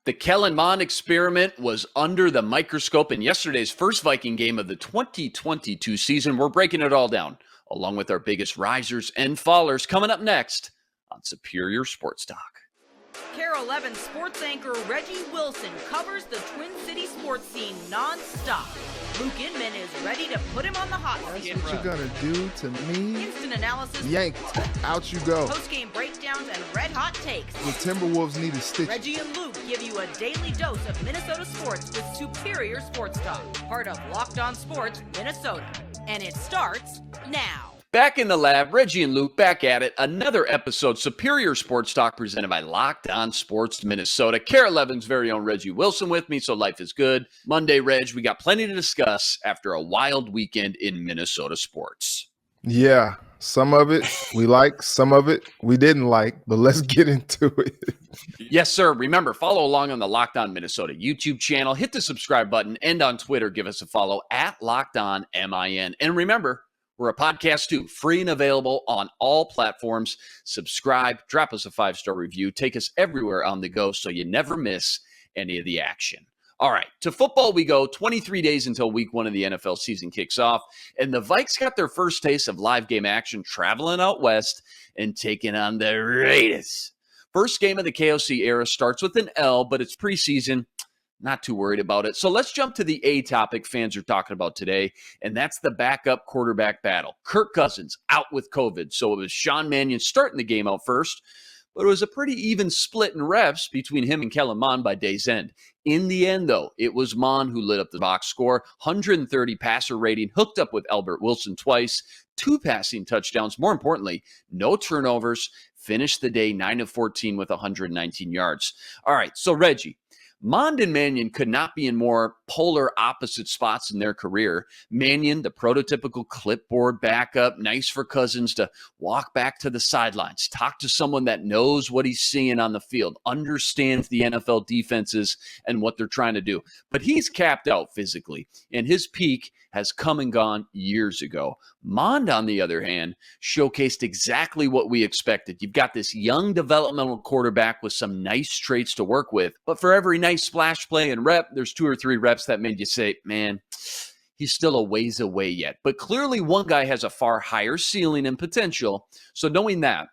The Kellen Mond experiment was under the microscope in yesterday's first Viking game of the 2022 season. We're breaking it all down, along with our biggest risers and fallers, coming up next on Superior Sports Talk. KARE 11 sports anchor Reggie Wilson covers the Twin City sports scene non-stop. Luke Inman is ready to put him on the hot seat. That's what you're going to do to me? Instant analysis. Yanked. Out you go. Post-game breakdowns and red-hot takes. The Timberwolves need a stitch. Reggie and Luke give you a daily dose of Minnesota sports with Superior Sports Talk. Part of Locked On Sports Minnesota. And it starts now. Back in the lab, Reggie and Luke back at it. Another episode, Superior Sports Talk, presented by Locked On Sports Minnesota. KARE 11's very own Reggie Wilson with me, so life is good. Monday, Reg, we got plenty to discuss after a wild weekend in Minnesota sports. Yeah, some of it we like, some of it we didn't like, but let's get into it. Yes, sir. Remember, follow along on the Locked On Minnesota YouTube channel. Hit the subscribe button, and on Twitter, give us a follow at Locked On MIN. And remember, we're a podcast too, free and available on all platforms. Subscribe, drop us a 5-star review, take us everywhere on the go so you never miss any of the action. All right, to football we go. 23 days until week 1 of the NFL season kicks off, and the Vikes got their first taste of live game action traveling out west and taking on the Raiders. First game of the KOC era starts with an L, but it's preseason. Not too worried about it. So let's jump to the A topic fans are talking about today, and that's the backup quarterback battle. Kirk Cousins out with COVID, so it was Sean Mannion starting the game out first, but it was a pretty even split in reps between him and Kellen Mond by day's end. In the end, though, it was Mond who lit up the box score, 130 passer rating, hooked up with Albert Wilson twice, 2 passing touchdowns. More importantly, no turnovers, finished the day 9 of 14 with 119 yards. All right, so Reggie, Mond and Mannion could not be in more polar opposite spots in their career. Mannion, the prototypical clipboard backup, nice for Cousins to walk back to the sidelines, talk to someone that knows what he's seeing on the field, understands the NFL defenses and what they're trying to do. But he's capped out physically, and his peak has come and gone years ago. Mond, on the other hand, showcased exactly what we expected. You've got this young developmental quarterback with some nice traits to work with, but for every nice splash play and rep, there's 2 or 3 reps that made you say, man, he's still a ways away yet. But clearly one guy has a far higher ceiling and potential. So knowing that,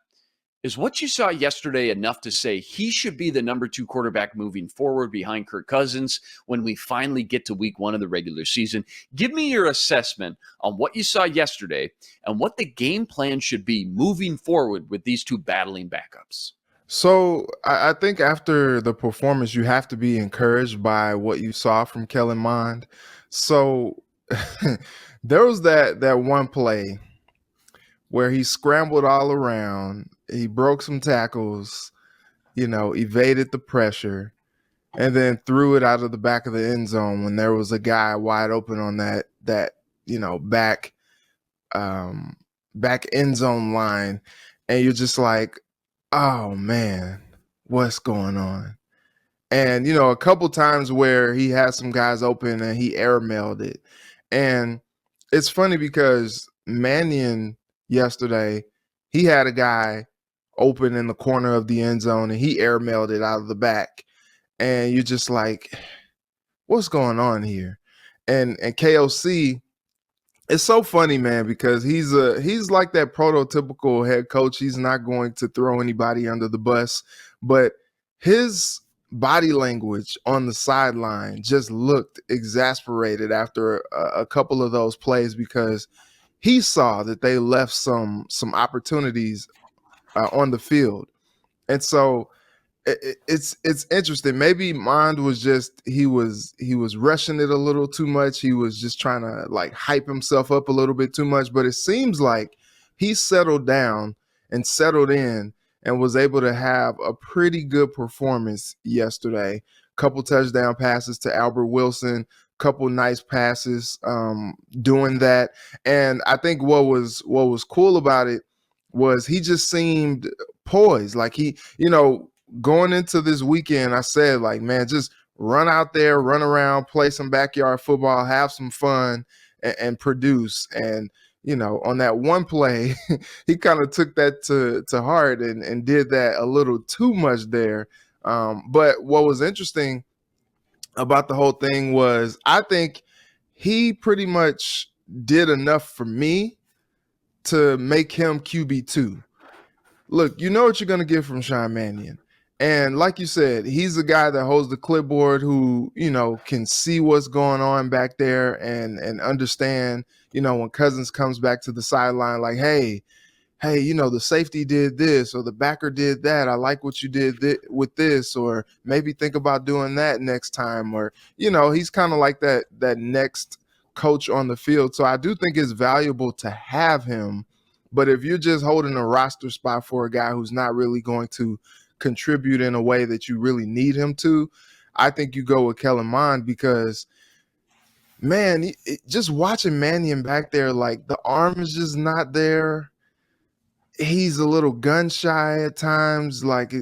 is what you saw yesterday enough to say he should be the number 2 quarterback moving forward behind Kirk Cousins when we finally get to week 1 of the regular season? Give me your assessment on what you saw yesterday and what the game plan should be moving forward with these 2 battling backups. So I think after the performance, you have to be encouraged by what you saw from Kellen Mond. So there was that one play where he scrambled all around. He broke some tackles, evaded the pressure, and then threw it out of the back of the end zone when there was a guy wide open on that back end zone line. And you're just like, oh man, what's going on? And, a couple times where he had some guys open and he airmailed it. And it's funny because Mannion yesterday, he had a guy open in the corner of the end zone and he airmailed it out of the back. And you're just like, what's going on here? And KOC, it's so funny, man, because he's like that prototypical head coach. He's not going to throw anybody under the bus, but his body language on the sideline just looked exasperated after a couple of those plays because he saw that they left some opportunities on the field. And so it's interesting. Maybe Mond was he was rushing it a little too much. He was just trying to like hype himself up a little bit too much, but it seems like he settled down and settled in and was able to have a pretty good performance yesterday. Couple touchdown passes to Albert Wilson, couple nice passes doing that. And I think what was cool about it was he just seemed poised. Like he, going into this weekend, I said, like, man, just run out there, run around, play some backyard football, have some fun, and produce. And, on that one play, he kind of took that to heart and did that a little too much there. But what was interesting about the whole thing was I think he pretty much did enough for me to make him QB2. Look, you know what you're going to get from Sean Mannion. And like you said, he's the guy that holds the clipboard who, can see what's going on back there and understand, when Cousins comes back to the sideline, like, hey, the safety did this or the backer did that. I like what you did with this, or maybe think about doing that next time. Or, he's kind of like that next coach on the field. So I do think it's valuable to have him. But if you're just holding a roster spot for a guy who's not really going to contribute in a way that you really need him to, I think you go with Kellen Mond because, man, just watching Mannion back there, like the arm is just not there. He's a little gun shy at times. Like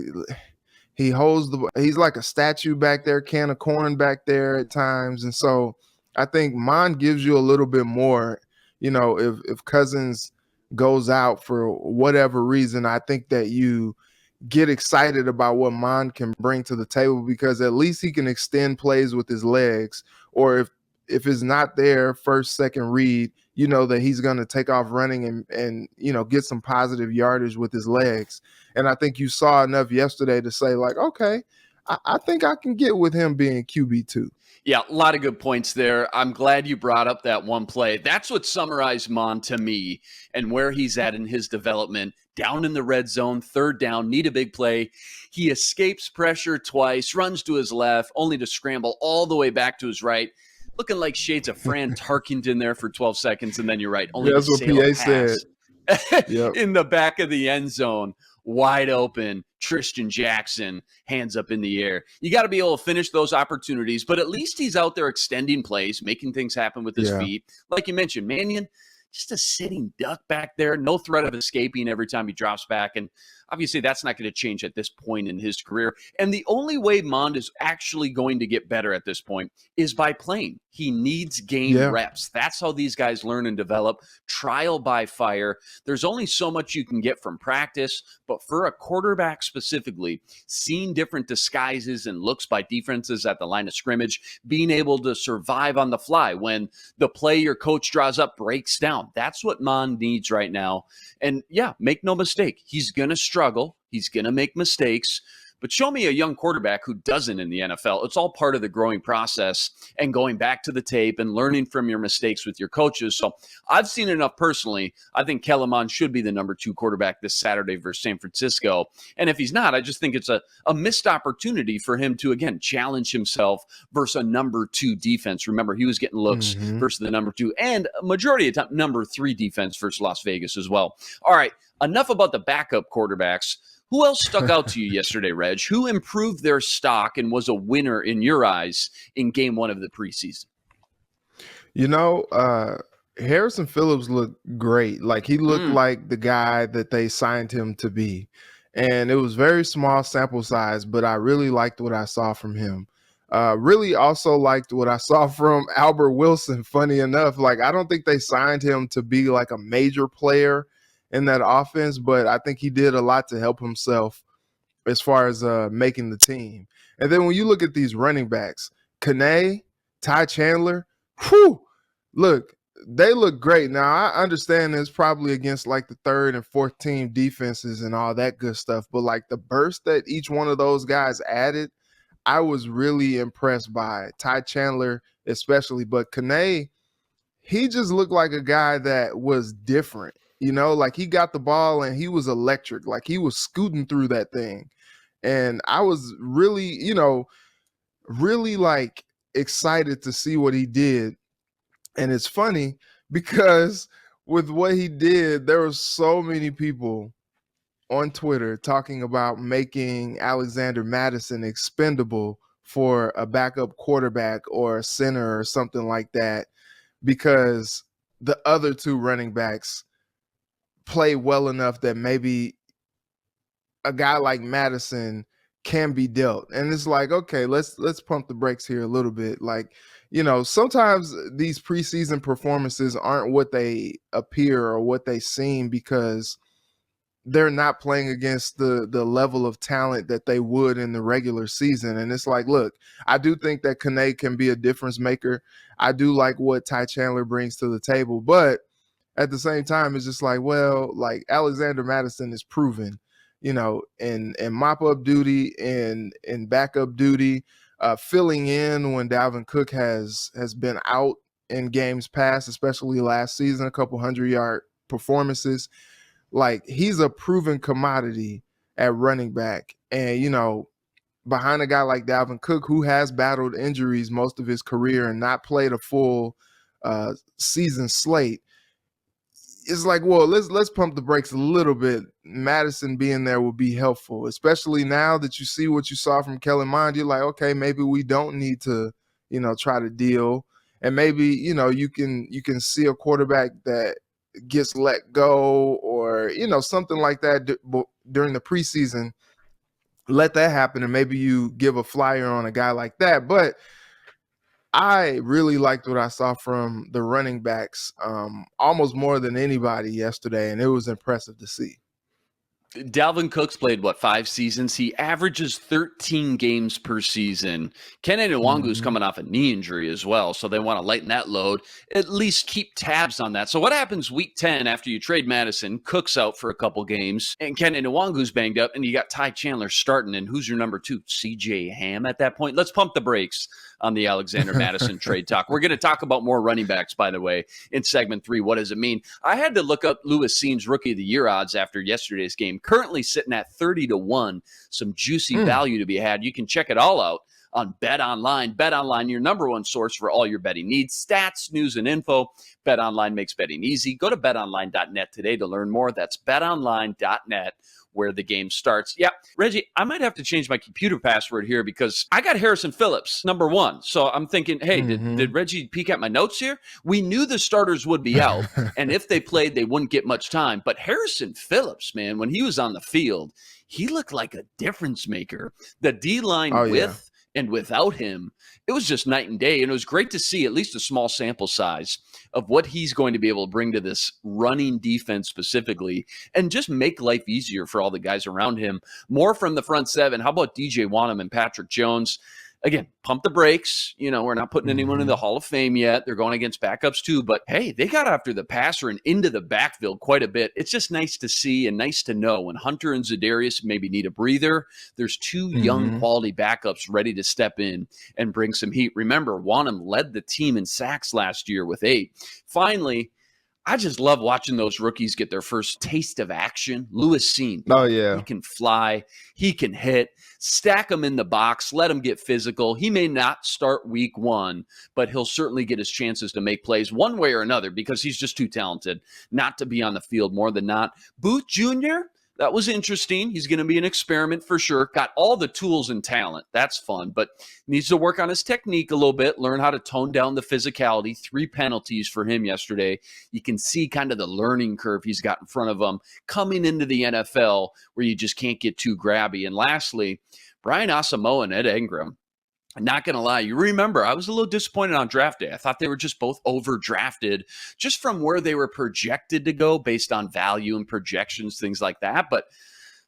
he's like a statue back there, can of corn back there at times. And so I think Mond gives you a little bit more, if Cousins goes out for whatever reason. I think that you get excited about what Mond can bring to the table because at least he can extend plays with his legs, or if it's not there first, second read, that he's going to take off running and get some positive yardage with his legs. And I think you saw enough yesterday to say, like, okay, I think I can get with him being QB2. Yeah, a lot of good points there. I'm glad you brought up that one play. That's what summarized Mond to me and where he's at in his development. Down in the red zone, third down, need a big play. He escapes pressure twice, runs to his left, only to scramble all the way back to his right. Looking like shades of Fran Tarkenton there for 12 seconds, and then you're right. Only that's what PA said. Yep. In the back of the end zone, wide open, Tristan Jackson, hands up in the air. You got to be able to finish those opportunities, but at least he's out there extending plays, making things happen with his feet. Like you mentioned, Mannion, just a sitting duck back there, no threat of escaping every time he drops back. And obviously that's not going to change at this point in his career. And the only way Mond is actually going to get better at this point is by playing. He needs game reps. That's how these guys learn and develop. Trial by fire. There's only so much you can get from practice, but for a quarterback specifically, seeing different disguises and looks by defenses at the line of scrimmage, being able to survive on the fly when the play your coach draws up breaks down. That's what Mond needs right now. And yeah, make no mistake, he's going to struggle. He's going to make mistakes. But show me a young quarterback who doesn't in the NFL. It's all part of the growing process and going back to the tape and learning from your mistakes with your coaches. So I've seen enough personally. I think Kellen Mond should be the number 2 quarterback this Saturday versus San Francisco. And if he's not, I just think it's a missed opportunity for him to, again, challenge himself versus a number 2 defense. Remember, he was getting looks versus the number 2 and a majority of the time, number 3 defense versus Las Vegas as well. All right, enough about the backup quarterbacks. Who else stuck out to you yesterday, Reg? Who improved their stock and was a winner in your eyes in game 1 of the preseason? Harrison Phillips looked great. Like he looked like the guy that they signed him to be. And it was very small sample size, but I really liked what I saw from him. Really also liked what I saw from Albert Wilson, funny enough. Like I don't think they signed him to be like a major player in that offense, but I think he did a lot to help himself as far as making the team. And then when you look at these running backs, Kane, Ty Chandler, look, they look great. Now, I understand it's probably against like the 3rd and 4th team defenses and all that good stuff, but like the burst that each one of those guys added, I was really impressed by Ty Chandler especially. But Kane, he just looked like a guy that was different. Like he got the ball and he was electric. Like he was scooting through that thing. And I was really, really like excited to see what he did. And it's funny because with what he did, there were so many people on Twitter talking about making Alexander Mattison expendable for a backup quarterback or a center or something like that, because the other 2 running backs play well enough that maybe a guy like Madison can be dealt. And it's like, okay, let's pump the brakes here a little bit. Like, sometimes these preseason performances aren't what they appear or what they seem because they're not playing against the level of talent that they would in the regular season. And it's like, look, I do think that Kane can be a difference maker. I do like what Ty Chandler brings to the table, but at the same time, it's just like, well, like Alexander Madison is proven, in mop up duty and in backup duty, filling in when Dalvin Cook has been out in games past, especially last season, a couple 100-yard performances. Like, he's a proven commodity at running back. And, behind a guy like Dalvin Cook, who has battled injuries most of his career and not played a full season slate, it's like, well, let's pump the brakes a little bit. Madison being there will be helpful, especially now that you see what you saw from Kellen Mond. You're like, okay, maybe we don't need to, try to deal. And maybe, you can see a quarterback that gets let go or, something like that during the preseason. Let that happen, and maybe you give a flyer on a guy like that. But I really liked what I saw from the running backs, almost more than anybody yesterday, and it was impressive to see. Dalvin Cook's played, 5 seasons? He averages 13 games per season. Ken Nwangu's coming off a knee injury as well, so they want to lighten that load, at least keep tabs on that. So what happens week 10 after you trade Madison? Cook's out for a couple games, and Ken Nwangu's banged up, and you got Ty Chandler starting, and who's your number 2? CJ Ham at that point? Let's pump the brakes on the Alexander Madison trade talk. We're going to talk about more running backs, by the way, in segment 3. What does it mean? I had to look up Lewis Cines Rookie of the Year odds after yesterday's game. Currently sitting at 30-1. Some juicy value to be had. You can check it all out on BetOnline. BetOnline, your number one source for all your betting needs, stats, news, and info. BetOnline makes betting easy. Go to betonline.net today to learn more. That's betonline.net, where the game starts. Yeah, Reggie, I might have to change my computer password here because I got Harrison Phillips, number 1. So I'm thinking, hey, did Reggie peek at my notes here? We knew the starters would be out, and if they played, they wouldn't get much time. But Harrison Phillips, man, when he was on the field, he looked like a difference maker. The D-line and without him, it was just night and day. And it was great to see at least a small sample size of what he's going to be able to bring to this running defense specifically and just make life easier for all the guys around him. More from the front 7. How about DJ Wanham and Patrick Jones? Again, pump the brakes. We're not putting anyone in the Hall of Fame yet. They're going against backups too. But, hey, they got after the passer and into the backfield quite a bit. It's just nice to see and nice to know when Hunter and za'darius maybe need a breather. There's 2 young quality backups ready to step in and bring some heat. Remember, Wanham led the team in sacks last year with 8. Finally, I just love watching those rookies get their first taste of action. Lewis Cines. Oh, yeah. He can fly. He can hit. Stack him in the box. Let him get physical. He may not start week 1, but he'll certainly get his chances to make plays one way or another because he's just too talented not to be on the field more than not. Booth Jr., that was interesting. He's going to be an experiment for sure. Got all the tools and talent. That's fun, but needs to work on his technique a little bit, learn how to tone down the physicality. 3 penalties for him yesterday. You can see kind of the learning curve he's got in front of him coming into the NFL where you just can't get too grabby. And lastly, Brian Asamoah and Ed Ingram. I'm not going to lie. You remember, I was a little disappointed on draft day. I thought they were just both overdrafted just from where they were projected to go based on value and projections, things like that. But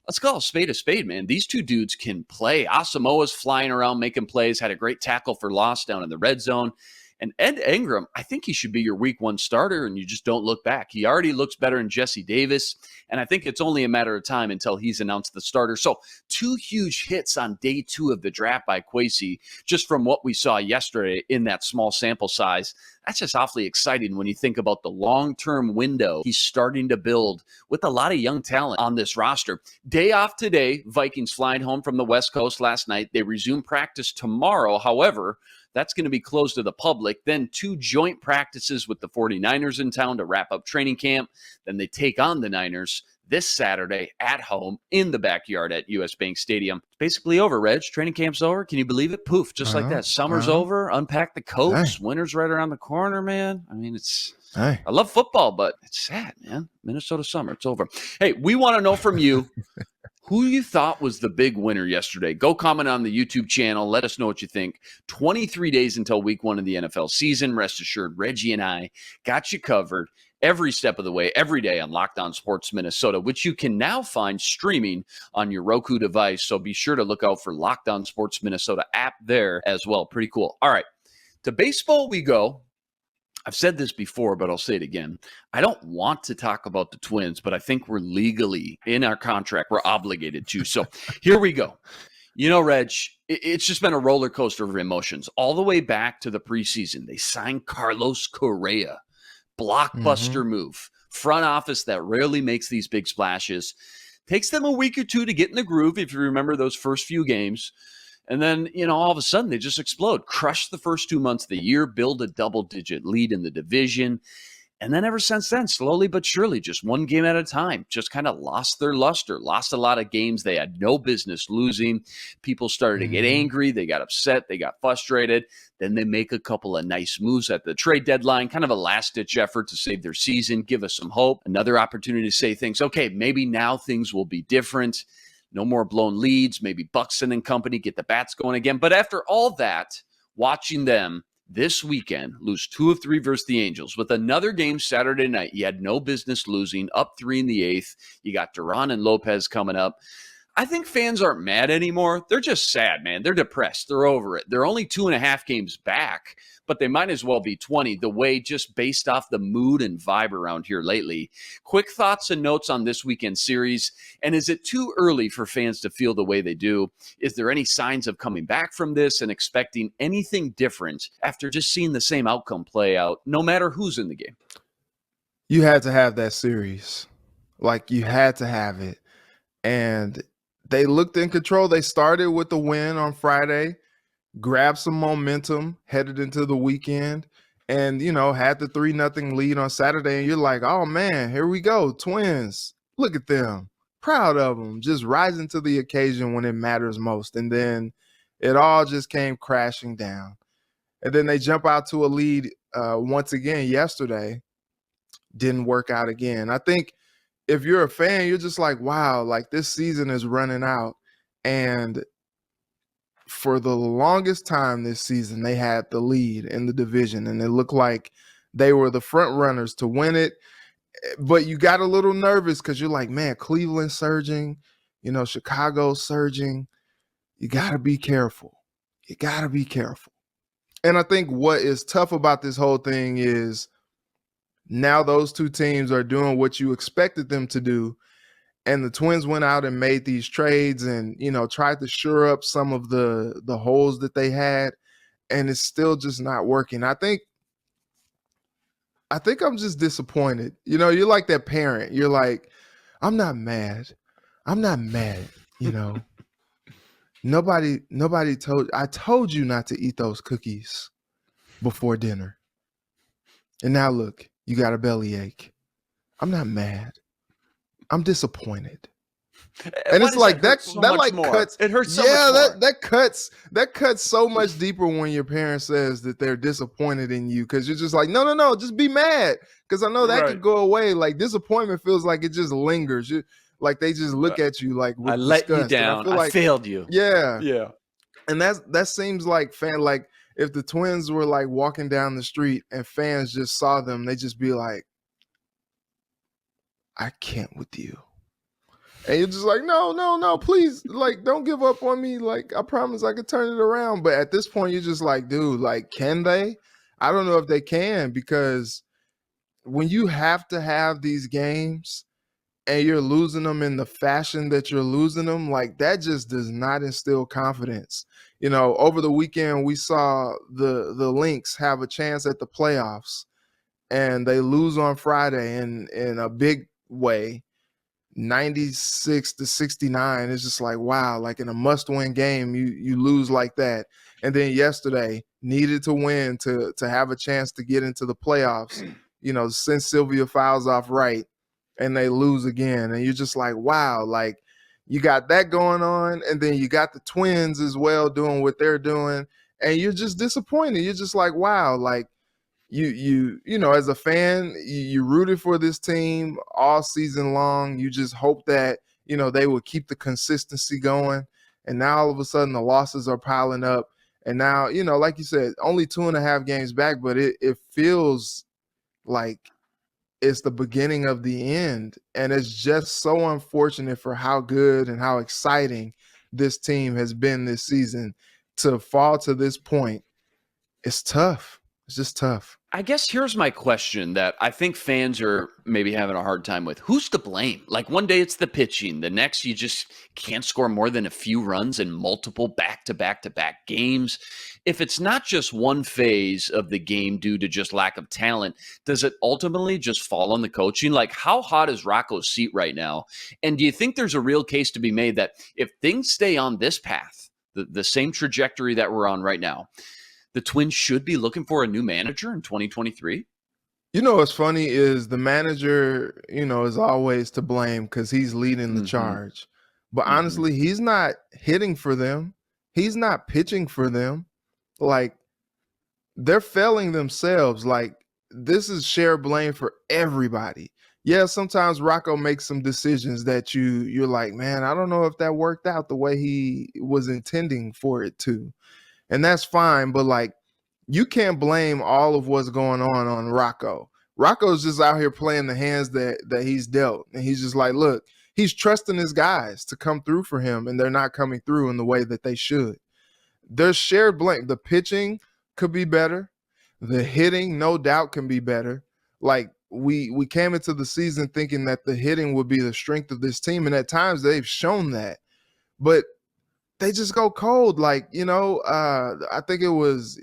let's call a spade, man. These 2 dudes can play. Asamoah's flying around making plays, had a great tackle for loss down in the red zone. And Ed Ingram, I think he should be your week 1 starter, and you just don't look back. He already looks better than Jesse Davis, and I think it's only a matter of time until he's announced the starter. So 2 huge hits on day 2 of the draft by Kwesi, just from what we saw yesterday in that small sample size. That's just awfully exciting when you think about the long-term window he's starting to build with a lot of young talent on this roster. Day off today, Vikings flying home from the West Coast last night. They resume practice tomorrow. However, that's going to be closed to the public. Then 2 joint practices with the 49ers in town to wrap up training camp. Then they take on the Niners this Saturday at home in the backyard at US Bank Stadium. It's basically over, Reg. Training camp's over. Can you believe it? Poof, just like that. Summer's over. Unpack the coats. Hey. Winter's right around the corner, man. I mean, I love football, but it's sad, man. Minnesota summer, it's over. Hey, we want to know from you who you thought was the big winner yesterday. Go comment on the YouTube channel. Let us know what you think. 23 days until week 1 of the NFL season. Rest assured, Reggie and I got you covered. every step of the way, every day on Locked On Sports Minnesota, which you can now find streaming on your Roku device. So be sure to look out for Locked On Sports Minnesota app there as well. Pretty cool. All right, to baseball we go. I've said this before, but I'll say it again. I don't want to talk about the Twins, but I think we're legally in our contract. We're obligated to. So here we go. You know, Reg, it's just been a roller coaster of emotions all the way back to the preseason. They signed Carlos Correa, blockbuster move, front office that rarely makes these big splashes. Takes them a week or two to get in the groove, if you remember those first few games. And then, all of a sudden they just explode, crush the first 2 months of the year, build a double-digit lead in the division. And then ever since then, slowly but surely, just one game at a time, just kind of lost their luster, lost a lot of games they had no business losing. People started to get angry. They got upset. They got frustrated. Then they make a couple of nice moves at the trade deadline, kind of a last-ditch effort to save their season, give us some hope, another opportunity to say things, okay, maybe now things will be different. No more blown leads. Maybe Buxton and company get the bats going again. But after all that, watching them this weekend lose 2 of 3 versus the Angels with another game Saturday night, you had no business losing, up 3 in the 8th. You got Duran and Lopez coming up. I think fans aren't mad anymore. They're just sad, man. They're depressed. They're over it. They're only 2.5 games back, but they might as well be 20, the way just based off the mood and vibe around here lately. Quick thoughts and notes on this weekend series, and is it too early for fans to feel the way they do? Is there any signs of coming back from this and expecting anything different after just seeing the same outcome play out, no matter who's in the game? You had to have that series. Like, you had to have it. And they looked in control. They started with the win on Friday, grabbed some momentum, headed into the weekend, and, had the 3-0 lead on Saturday. And you're like, oh, man, here we go. Twins. Look at them. Proud of them. Just rising to the occasion when it matters most. And then it all just came crashing down. And then they jump out to a lead once again yesterday. Didn't work out again. I think if you're a fan, you're just like, wow, like this season is running out. And for the longest time this season, they had the lead in the division, and it looked like they were the front runners to win it. But you got a little nervous because you're like, man, Cleveland's surging, Chicago's surging. You got to be careful. You got to be careful. And I think what is tough about this whole thing is now those two teams are doing what you expected them to do. And the Twins went out and made these trades and, tried to shore up some of the holes that they had. And it's still just not working. I think I'm just disappointed. You're like that parent. You're like, I'm not mad. Nobody told you not to eat those cookies before dinner. And now look, you got a bellyache. I'm not mad. I'm disappointed. And it's like that like cuts. It hurts so much more. that cuts so much deeper when your parent says that they're disappointed in you, because you're just like, no, just be mad, because I know that could go away. Like, disappointment feels like it just lingers. Like they just look at you like, with I let disgust. you down. I failed you. Yeah. And that seems like like if the Twins were like walking down the street and fans just saw them, they just be like, I can't with you. And you're just like, no, please, like, don't give up on me. Like, I promise I could turn it around. But at this point, you're just like, dude, like, can they? I don't know if they can, because when you have to have these games and you're losing them in the fashion that you're losing them, like, that just does not instill confidence. Over the weekend, we saw the Lynx have a chance at the playoffs, and they lose on Friday in a big way, 96-69. It's just like, wow, like in a must-win game, you lose like that. And then yesterday, needed to win to have a chance to get into the playoffs, since Sylvia fouls off right, and they lose again. And you're just like, wow, like you got that going on, and then you got the Twins as well doing what they're doing, and you're just disappointed. You're just like, wow, like you as a fan, you rooted for this team all season long. You just hope that, they will keep the consistency going. And now all of a sudden the losses are piling up. And now, like you said, only 2.5 games back, but it feels like it's the beginning of the end. And it's just so unfortunate for how good and how exciting this team has been this season to fall to this point. It's tough. It's just tough. I guess here's my question that I think fans are maybe having a hard time with. Who's to blame? Like one day it's the pitching. The next you just can't score more than a few runs in multiple back-to-back-to-back games. If it's not just one phase of the game due to just lack of talent, does it ultimately just fall on the coaching? Like how hot is Rocco's seat right now? And do you think there's a real case to be made that if things stay on this path, the same trajectory that we're on right now, the Twins should be looking for a new manager in 2023? You know what's funny is the manager, is always to blame because he's leading the charge. But honestly, he's not hitting for them. He's not pitching for them. Like, they're failing themselves. Like, this is shared blame for everybody. Yeah, sometimes Rocco makes some decisions that you're like, man, I don't know if that worked out the way he was intending for it to. And that's fine, but like you can't blame all of what's going on Rocco. Rocco's just out here playing the hands that he's dealt. And he's just like, look, he's trusting his guys to come through for him, and they're not coming through in the way that they should. There's shared blame. The pitching could be better. The hitting, no doubt, can be better. Like we came into the season thinking that the hitting would be the strength of this team, and at times they've shown that. But they just go cold. Like, I think it was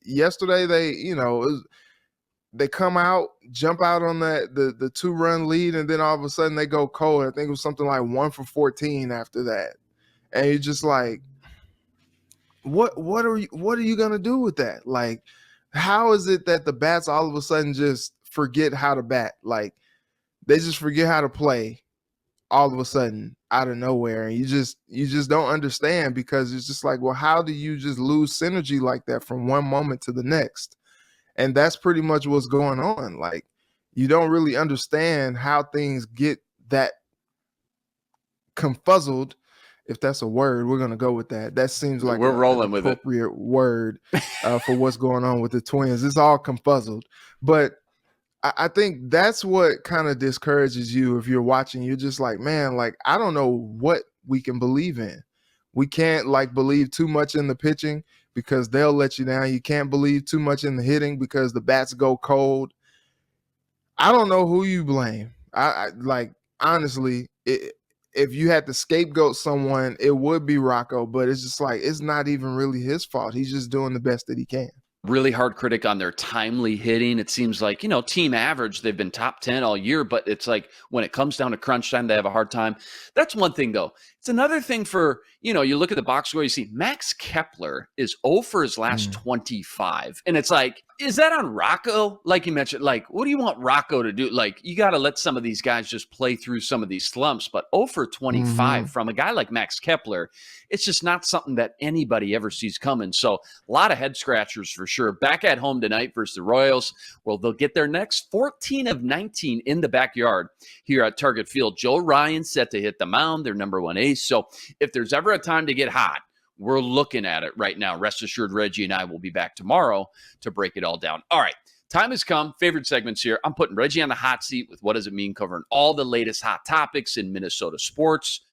yesterday they come out, jump out on the 2-run lead, and then all of a sudden they go cold. I think it was something like 1 for 14 after that. And you're just like, what are you going to do with that? Like, how is it that the bats all of a sudden just forget how to bat? Like, they just forget how to play all of a sudden out of nowhere, and you just don't understand, because it's just like, well, how do you just lose synergy like that from one moment to the next? And that's pretty much what's going on. Like, you don't really understand how things get that confuzzled, if that's a word. We're going to go with that. That seems like we're rolling with it. Appropriate word for what's going on with the Twins. It's all confuzzled, but I think that's what kind of discourages you if you're watching. You're just like, man, like, I don't know what we can believe in. We can't believe too much in the pitching because they'll let you down. You can't believe too much in the hitting because the bats go cold. I don't know who you blame. I like, honestly, if you had to scapegoat someone, it would be Rocco, but it's just like, it's not even really his fault. He's just doing the best that he can. Really hard critic on their timely hitting. It seems like, team average, they've been top 10 all year, but it's like when it comes down to crunch time, they have a hard time. That's one thing, though. It's another thing for, you look at the box score, you see Max Kepler is 0 for his last 25. And it's like, is that on Rocco? Like you mentioned, like, what do you want Rocco to do? Like, you got to let some of these guys just play through some of these slumps, but 0 for 25 from a guy like Max Kepler, it's just not something that anybody ever sees coming. So a lot of head scratchers for sure. Back at home tonight versus the Royals. Well, they'll get their next 14 of 19 in the backyard here at Target Field. Joe Ryan set to hit the mound, their number one ace. So if there's ever a time to get hot, we're looking at it right now. Rest assured, Reggie and I will be back tomorrow to break it all down. All right, time has come. Favorite segments here. I'm putting Reggie on the hot seat with What Does It Mean, covering all the latest hot topics in Minnesota sports.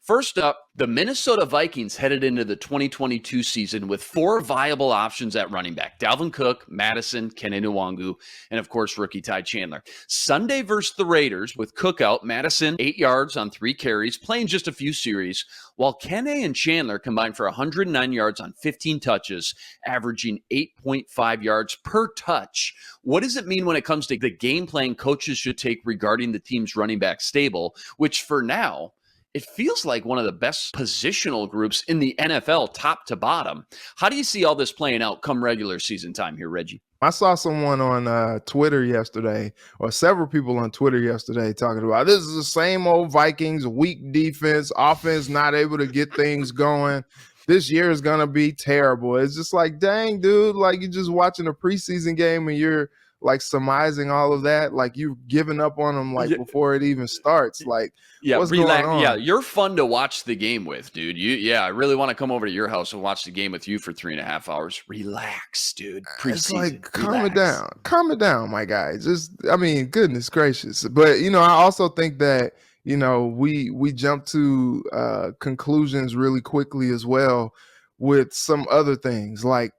First up, the Minnesota Vikings headed into the 2022 season with 4 viable options at running back: Dalvin Cook, Madison, Kene Nwangwu, and of course, rookie Ty Chandler. Sunday versus the Raiders with Cook out, Madison 8 yards on 3 carries, playing just a few series, while Kene and Chandler combined for 109 yards on 15 touches, averaging 8.5 yards per touch. What does it mean when it comes to the game plan coaches should take regarding the team's running back stable, which for now, it feels like one of the best positional groups in the NFL, top to bottom? How do you see all this playing out come regular season time here, Reggie? I saw someone on Twitter yesterday, or several people on Twitter yesterday, talking about this is the same old Vikings, weak defense, offense not able to get things going. This year is going to be terrible. It's just like, dang, dude, like you're just watching a preseason game and you're like surmising all of that? Like you've given up on him like Yeah. before it even starts. Like Yeah, what's going on? Yeah, you're fun to watch the game with, dude. I really want to come over to your house and watch the game with you for 3.5 hours. Relax, dude. It's like Preseason. Relax. calm it down, my guy. Just, I mean, goodness gracious. But I also think that we jump to conclusions really quickly as well with some other things like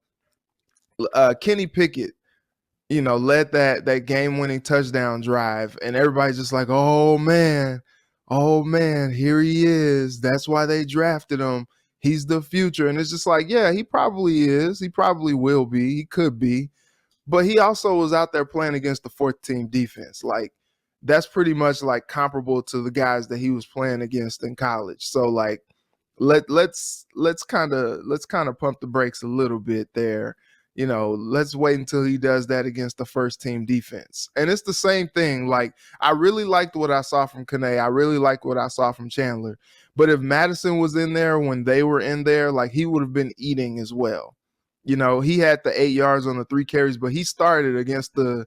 Kenny Pickett. Led that game-winning touchdown drive, and everybody's just like, oh man, here he is. That's why they drafted him. He's the future. And it's just like, yeah, he probably is. He probably will be. He could be. But he also was out there playing against the fourth team defense. Like, that's pretty much like comparable to the guys that he was playing against in college. So like, let's kind of pump the brakes a little bit there. Let's wait until he does that against the first team defense. And it's the same thing. Like, I really liked what I saw from Kane. I really liked what I saw from Chandler. But if Madison was in there when they were in there, like, he would have been eating as well. He had the 8 yards on the 3 carries, but he started against the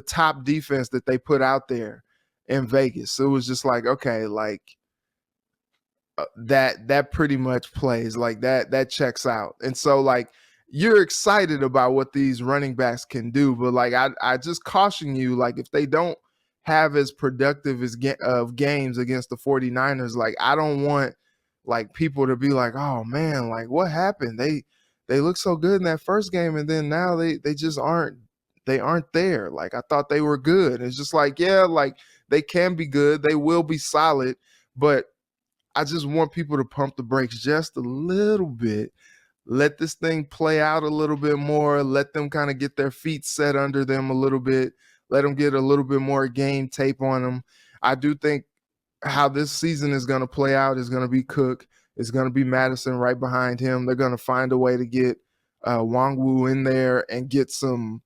top defense that they put out there in Vegas. So it was just like, okay, like, that pretty much plays. Like, that checks out. And so, like, you're excited about what these running backs can do, but like I just caution you, like if they don't have as productive of games against the 49ers, like I don't want like people to be like, oh man, like what happened? They look so good in that first game, and then now they just aren't there. Like I thought they were good. It's just like, yeah, like they can be good, they will be solid, but I just want people to pump the brakes just a little bit. Let this thing play out a little bit more. Let them kind of get their feet set under them a little bit. Let them get a little bit more game tape on them. I do think how this season is going to play out is going to be Cook. It's going to be Madison right behind him. They're going to find a way to get Wangwu in there and get some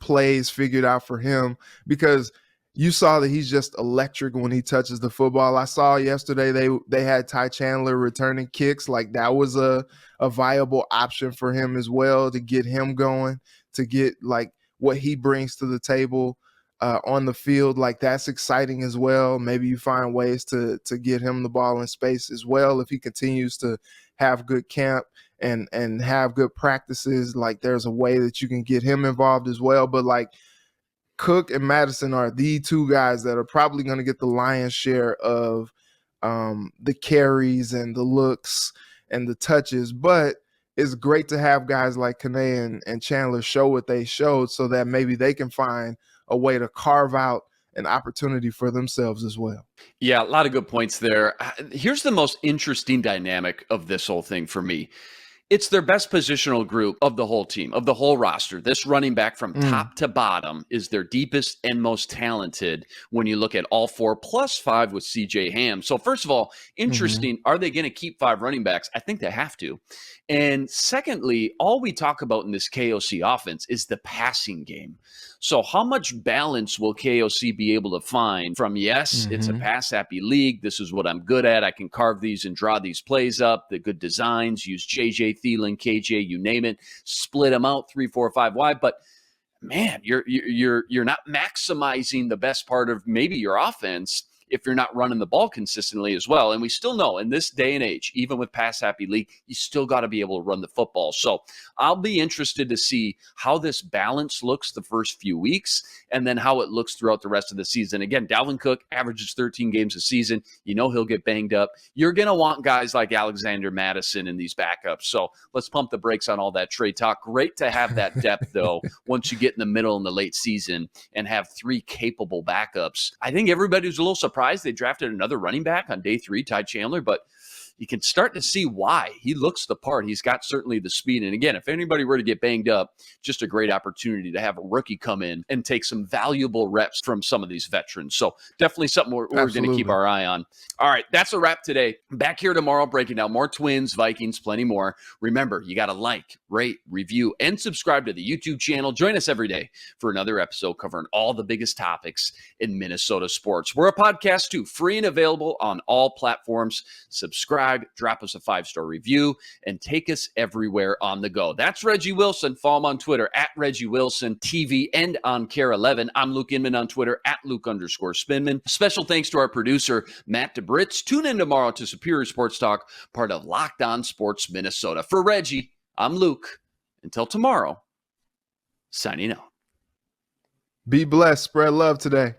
plays figured out for him, because you saw that he's just electric when he touches the football. I saw yesterday they had Ty Chandler returning kicks. Like that was a viable option for him as well, to get him going, to get like what he brings to the table on the field. Like that's exciting as well. Maybe you find ways to get him the ball in space as well if he continues to have good camp and have good practices. Like there's a way that you can get him involved as well. But like Cook and Madison are the two guys that are probably going to get the lion's share of the carries and the looks and the touches. But it's great to have guys like Kane and Chandler show what they showed, so that maybe they can find a way to carve out an opportunity for themselves as well. Yeah, a lot of good points there. Here's the most interesting dynamic of this whole thing for me. It's their best positional group of the whole team, of the whole roster. This running back from top to bottom is their deepest and most talented when you look at all four, plus 5 with CJ Ham. So first of all, interesting. Are they going to keep 5 running backs? I think they have to. And secondly, all we talk about in this KOC offense is the passing game. So how much balance will KOC be able to find from, yes, it's a pass-happy league. This is what I'm good at. I can carve these and draw these plays up, the good designs, use JJ, Thielen, KJ, you name it, split them out 3, 4, 5 wide. But man, you're not maximizing the best part of maybe your offense if you're not running the ball consistently as well. And we still know in this day and age, even with pass-happy league, you still got to be able to run the football. So I'll be interested to see how this balance looks the first few weeks and then how it looks throughout the rest of the season. Again, Dalvin Cook averages 13 games a season. You know he'll get banged up. You're going to want guys like Alexander Madison in these backups. So let's pump the brakes on all that trade talk. Great to have that depth, though, once you get in the middle and the late season and have 3 capable backups. I think everybody was a little surprised they drafted another running back on day 3, Ty Chandler, but you can start to see why. He looks the part. He's got certainly the speed. And again, if anybody were to get banged up, just a great opportunity to have a rookie come in and take some valuable reps from some of these veterans. So definitely something we're going to keep our eye on. All right, that's a wrap today. Back here tomorrow, breaking down more Twins, Vikings, plenty more. Remember, you got to like, rate, review, and subscribe to the YouTube channel. Join us every day for another episode covering all the biggest topics in Minnesota sports. We're a podcast too, free and available on all platforms. Subscribe subscribe, drop us a 5-star review, and take us everywhere on the go. That's Reggie Wilson. Follow him on Twitter at Reggie Wilson TV and on Care11. I'm Luke Inman on Twitter at Luke_Spinman. Special thanks to our producer, Matt DeBritz. Tune in tomorrow to Superior Sports Talk, part of Locked On Sports Minnesota. For Reggie, I'm Luke. Until tomorrow, signing out. Be blessed. Spread love today.